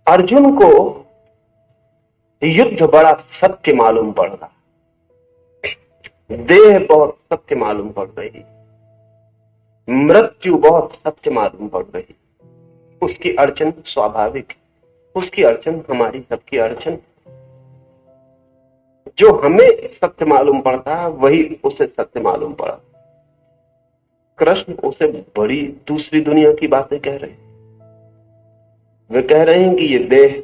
अर्जुन को युद्ध बड़ा सत्य मालूम पड़ रहा, देह बहुत सत्य मालूम पड़ रही, मृत्यु बहुत सत्य मालूम पड़ रही। उसकी अड़चन स्वाभाविक है, उसकी अड़चन हमारी सबकी अड़चन। जो हमें सत्य मालूम पड़ता है वही उसे सत्य मालूम पड़ा। कृष्ण उसे बड़ी दूसरी दुनिया की बातें कह रहे हैं। वे कह रहे हैं कि ये देह,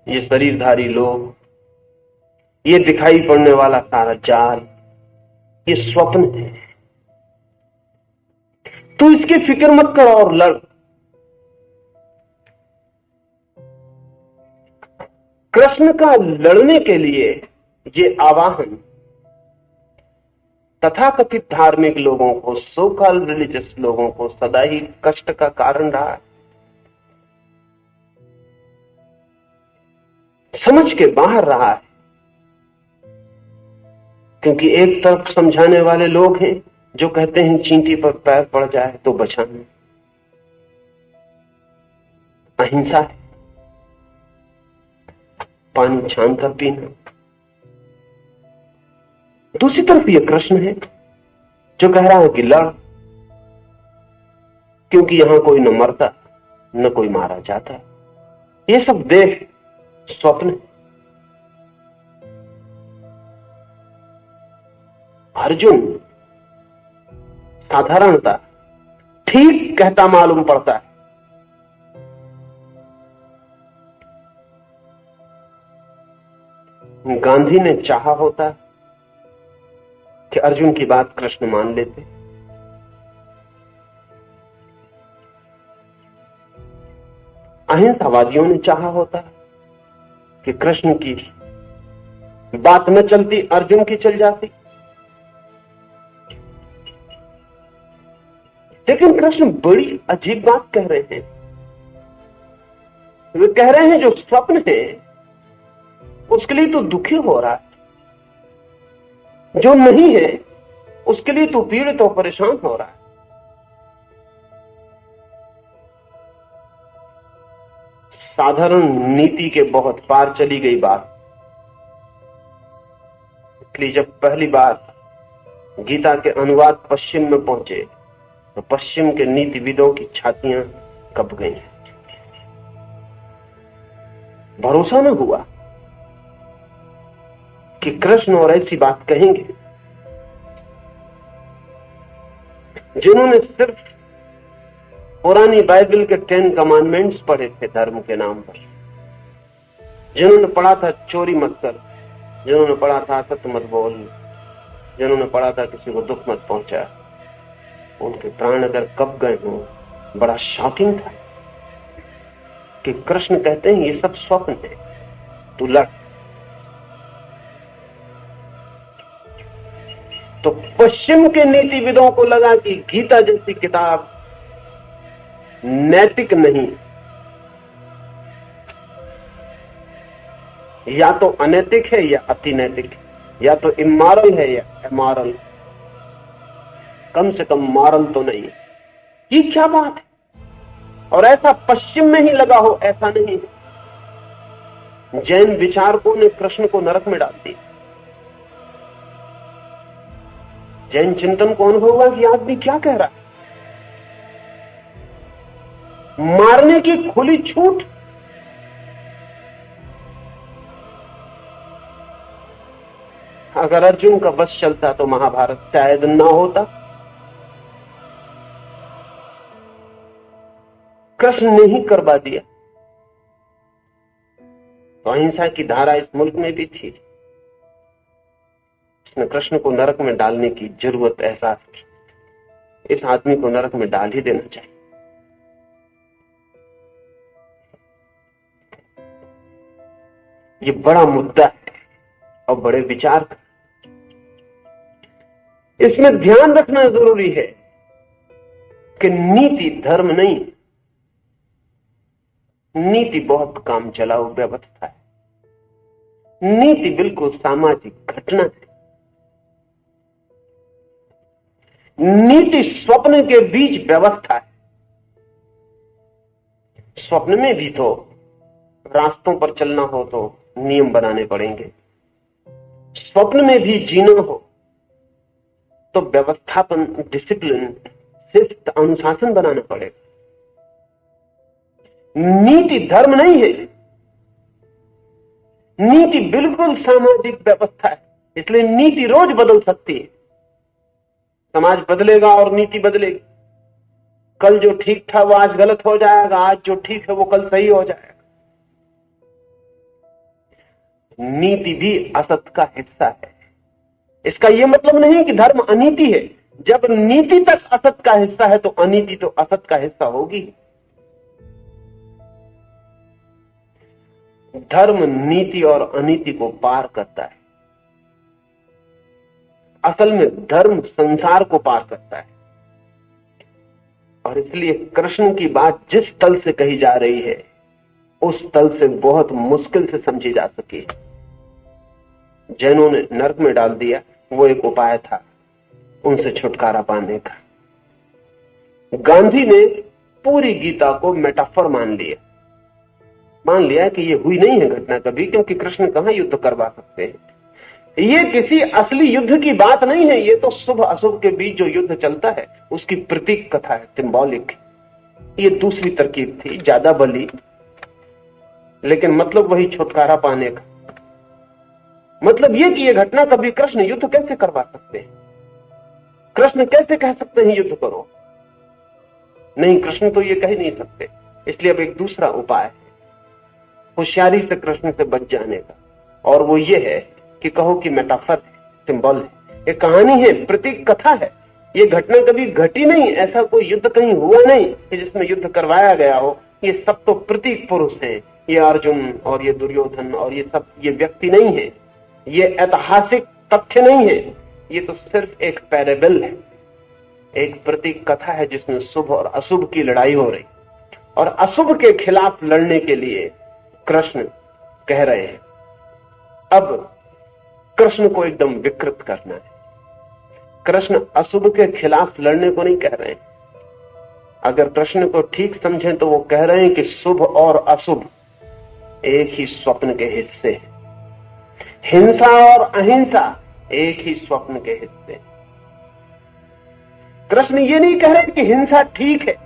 ये शरीरधारी लोग, ये दिखाई पड़ने वाला सारा जाल, ये स्वप्न है। तू इसकी फिक्र मत कर और लड़। कृष्ण का लड़ने के लिए ये आवाहन तथाकथित धार्मिक लोगों को, सो कॉल रिलीजियस लोगों को सदा ही कष्ट का कारण रहा है। समझ के बाहर रहा है, क्योंकि एक तरफ समझाने वाले लोग हैं जो कहते हैं चींटी पर पैर पड़ जाए तो बचाना, अहिंसा है, पानी छान कर पीना। दूसरी तरफ ये कृष्ण है जो कह रहा है कि लड़, क्योंकि यहां कोई न मरता न कोई मारा जाता। ये सब देह स्वप्न है। अर्जुन साधारणता ठीक कहता मालूम पड़ता है। गांधी ने चाहा होता कि अर्जुन की बात कृष्ण मान लेते। अहिंसावादियों ने चाहा होता कि कृष्ण की बात न चलती, अर्जुन की चल जाती। लेकिन कृष्ण बड़ी अजीब बात कह रहे हैं। वे कह रहे हैं जो स्वप्न है उसके लिए तो दुखी हो रहा है, जो नहीं है उसके लिए तो पीड़ित और परेशान हो रहा है। साधारण नीति के बहुत पार चली गई बात। इसलिए जब पहली बार गीता के अनुवाद पश्चिम में पहुंचे तो पश्चिम के नीतिविदों की छातियां कब गई। भरोसा न हुआ कि कृष्ण और ऐसी बात कहेंगे जिन्होंने सिर्फ पुरानी बाइबल के 10 कमांडमेंट्स पढ़े थे धर्म के नाम पर, जिन्होंने पढ़ा था चोरी मत कर, जिन्होंने पढ़ा था सत्य मत बोल, जिन्होंने पढ़ा था किसी को दुख मत पहुंचा, उनके प्राण अगर कब गए हों। बड़ा शॉकिंग था कि कृष्ण कहते हैं ये सब स्वप्न है, तू लड़। तो पश्चिम के नीतिविदों को लगा कि गीता जैसी किताब नैतिक नहीं, या तो अनैतिक है या अति नैतिक है, या तो इमोरल है या इमोरल, कम से कम मॉरल तो नहीं। ये क्या बात है? और ऐसा पश्चिम में ही लगा हो ऐसा नहीं है। जैन विचारकों ने कृष्ण को नरक में डाल दिया। जैन चिंतन को अनुभव हुआ कि आदमी क्या कह रहा है, मारने की खुली छूट। अगर अर्जुन का बस चलता तो महाभारत शायद ना होता। कृष्ण ने ही करवा दिया। तो अहिंसा की धारा इस मुल्क में भी थी। इसने कृष्ण को नरक में डालने की जरूरत एहसास की। इस आदमी को नरक में डाल ही देना चाहिए। ये बड़ा मुद्दा है और बड़े विचार का। इसमें ध्यान रखना जरूरी है कि नीति धर्म नहीं, नीति बहुत काम चलाऊ व्यवस्था है। नीति बिल्कुल सामाजिक घटना है। नीति स्वप्न के बीच व्यवस्था है। स्वप्न में भी तो रास्तों पर चलना हो तो नियम बनाने पड़ेंगे, स्वप्न में भी जीना हो तो व्यवस्थापन, डिसिप्लिन, शिस्त, अनुशासन बनाना पड़ेगा। नीति धर्म नहीं है, नीति बिल्कुल सामाजिक व्यवस्था है, इसलिए नीति रोज बदल सकती है। समाज बदलेगा और नीति बदलेगी। कल जो ठीक था वो आज गलत हो जाएगा, आज जो ठीक है वो कल सही हो जाएगा। नीति भी असत का हिस्सा है। इसका यह मतलब नहीं कि धर्म अनीति है। जब नीति तक असत का हिस्सा है तो अनीति तो असत का हिस्सा होगी। धर्म नीति और अनीति को पार करता है। असल में धर्म संसार को पार करता है, और इसलिए कृष्ण की बात जिस तल से कही जा रही है उस तल से बहुत मुश्किल से समझी जा सकी। जैनों ने नरक में डाल दिया, वो एक उपाय था उनसे छुटकारा पाने का। गांधी ने पूरी गीता को मेटाफर मान लिया कि ये हुई नहीं है घटना कभी, क्योंकि कृष्ण कहां युद्ध करवा सकते हैं। ये किसी असली युद्ध की बात नहीं है, ये तो शुभ अशुभ के बीच जो युद्ध चलता है उसकी प्रतीक कथा है, सिंबॉलिक। ये दूसरी तरकीब थी, ज्यादा बली, लेकिन मतलब वही छुटकारा पाने का। मतलब ये कि ये घटना कभी कृष्ण युद्ध कैसे करवा सकते हैं? कृष्ण कैसे कह सकते हैं युद्ध करो? नहीं, कृष्ण तो ये कह ही नहीं सकते। इसलिए अब एक दूसरा उपाय है होशियारी से कृष्ण से बच जाने का, और वो ये है कि कहो कि मेटाफर है, सिंबल है, एक कहानी है, प्रतीक कथा है। ये घटना कभी घटी नहीं, ऐसा कोई युद्ध कहीं हुआ नहीं कि जिसमें युद्ध करवाया गया हो। ये सब तो प्रतीक पुरुष हैं, ये अर्जुन और ये दुर्योधन और ये सब, ये व्यक्ति नहीं है, ये ऐतिहासिक तथ्य नहीं है। ये तो सिर्फ एक पैरेबल है, एक प्रतीक कथा है जिसमें शुभ और अशुभ की लड़ाई हो रही, और अशुभ के खिलाफ लड़ने के लिए कृष्ण कह रहे हैं। अब कृष्ण को एकदम विकृत करना है। कृष्ण अशुभ के खिलाफ लड़ने को नहीं कह रहे हैं। अगर कृष्ण को ठीक समझें तो वो कह रहे हैं कि शुभ और अशुभ एक ही स्वप्न के हिस्से हैं। हिंसा और अहिंसा एक ही स्वप्न के हिस्से। कृष्ण ये नहीं कह रहे कि हिंसा ठीक है।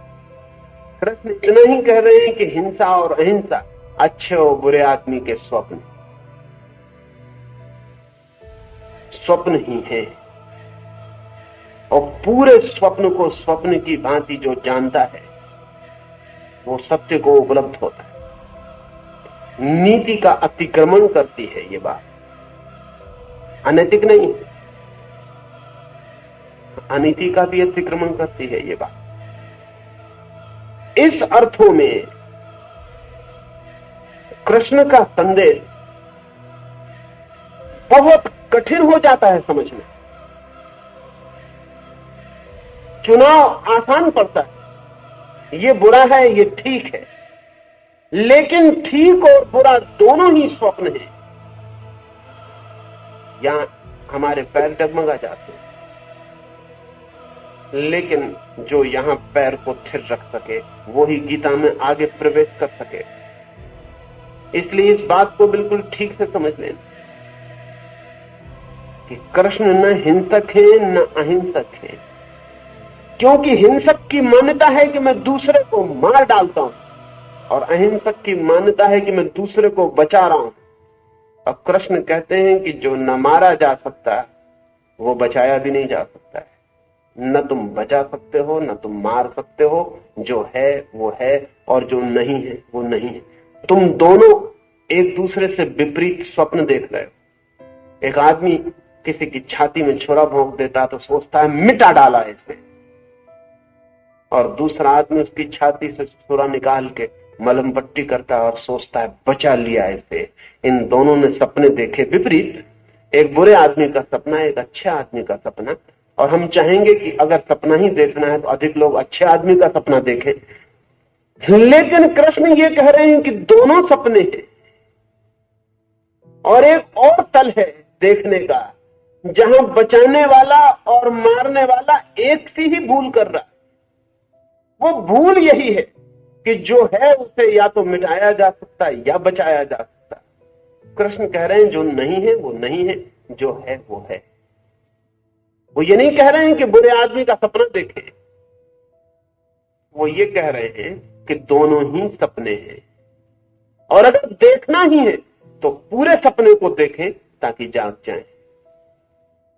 कृष्ण इतना ही कह रहे हैं कि हिंसा और अहिंसा अच्छे और बुरे आदमी के स्वप्न ही है, और पूरे स्वप्न को स्वप्न की भांति जो जानता है वो सत्य को उपलब्ध होता है। नीति का अतिक्रमण करती है ये बात, अनैतिक नहीं है, अनीति का भी अतिक्रमण करती है ये बात। इस अर्थों में कृष्ण का संदेश बहुत कठिन हो जाता है समझना। चुनाव आसान पड़ता है, ये बुरा है ये ठीक है, लेकिन ठीक और बुरा दोनों ही स्वप्न है। यहां हमारे पैर डगमगा जाते हैं, लेकिन जो यहां पैर को स्थिर रख सके वो ही गीता में आगे प्रवेश कर सके। इसलिए इस बात को बिल्कुल ठीक से समझ लेना कि कृष्ण न हिंसक है न अहिंसक है, क्योंकि हिंसक की मान्यता है कि मैं दूसरे को मार डालता हूं, और अहिंसक की मान्यता है कि मैं दूसरे को बचा रहा हूं। अब कृष्ण कहते हैं कि जो न मारा जा सकता वो बचाया भी नहीं जा सकता है। न तुम बचा सकते हो न तुम मार सकते हो, जो है वो है और जो नहीं है वो नहीं है। तुम दोनों एक दूसरे से विपरीत स्वप्न देख रहे हो। एक आदमी किसी की छाती में छुरा भोंक देता तो सोचता है मिटा डाला इसे, और दूसरा आदमी उसकी छाती से छुरा निकाल के मलहम पट्टी करता है और सोचता है बचा लिया इसे। इन दोनों ने सपने देखे विपरीत, एक बुरे आदमी का सपना, एक अच्छे आदमी का सपना। और हम चाहेंगे कि अगर सपना ही देखना है तो अधिक लोग अच्छे आदमी का सपना देखें, लेकिन कृष्ण ये कह रहे हैं कि दोनों सपने हैं, और एक और तल है देखने का जहां बचाने वाला और मारने वाला एक सी ही भूल कर रहा है। वो भूल यही है कि जो है उसे या तो मिटाया जा सकता है या बचाया जा सकता है। कृष्ण कह रहे हैं जो नहीं है वो नहीं है, जो है वो है। वो ये नहीं कह रहे हैं कि बुरे आदमी का सपना देखें, वो ये कह रहे हैं कि दोनों ही सपने हैं, और अगर देखना ही है तो पूरे सपने को देखें ताकि जाग जाएं।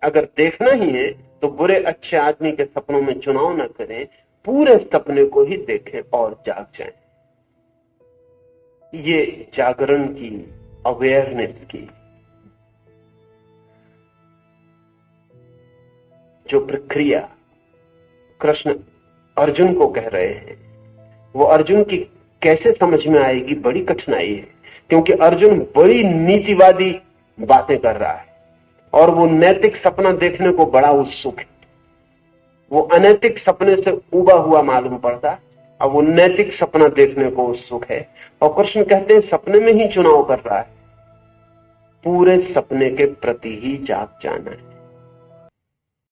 अगर देखना ही है तो बुरे अच्छे आदमी के सपनों में चुनाव न करें, पूरे सपने को ही देखें और जाग जाएं। ये जागरण की, अवेयरनेस की जो प्रक्रिया कृष्ण अर्जुन को कह रहे हैं, वो अर्जुन की कैसे समझ में आएगी, बड़ी कठिनाई है। क्योंकि अर्जुन बड़ी नीतिवादी बातें कर रहा है और वो नैतिक सपना देखने को बड़ा उत्सुक है। वो अनैतिक सपने से उबा हुआ मालूम पड़ता, अब वो नैतिक सपना देखने को उत्सुक है। और कृष्ण कहते हैं सपने में ही चुनाव कर रहा है, पूरे सपने के प्रति ही जाग जाना है।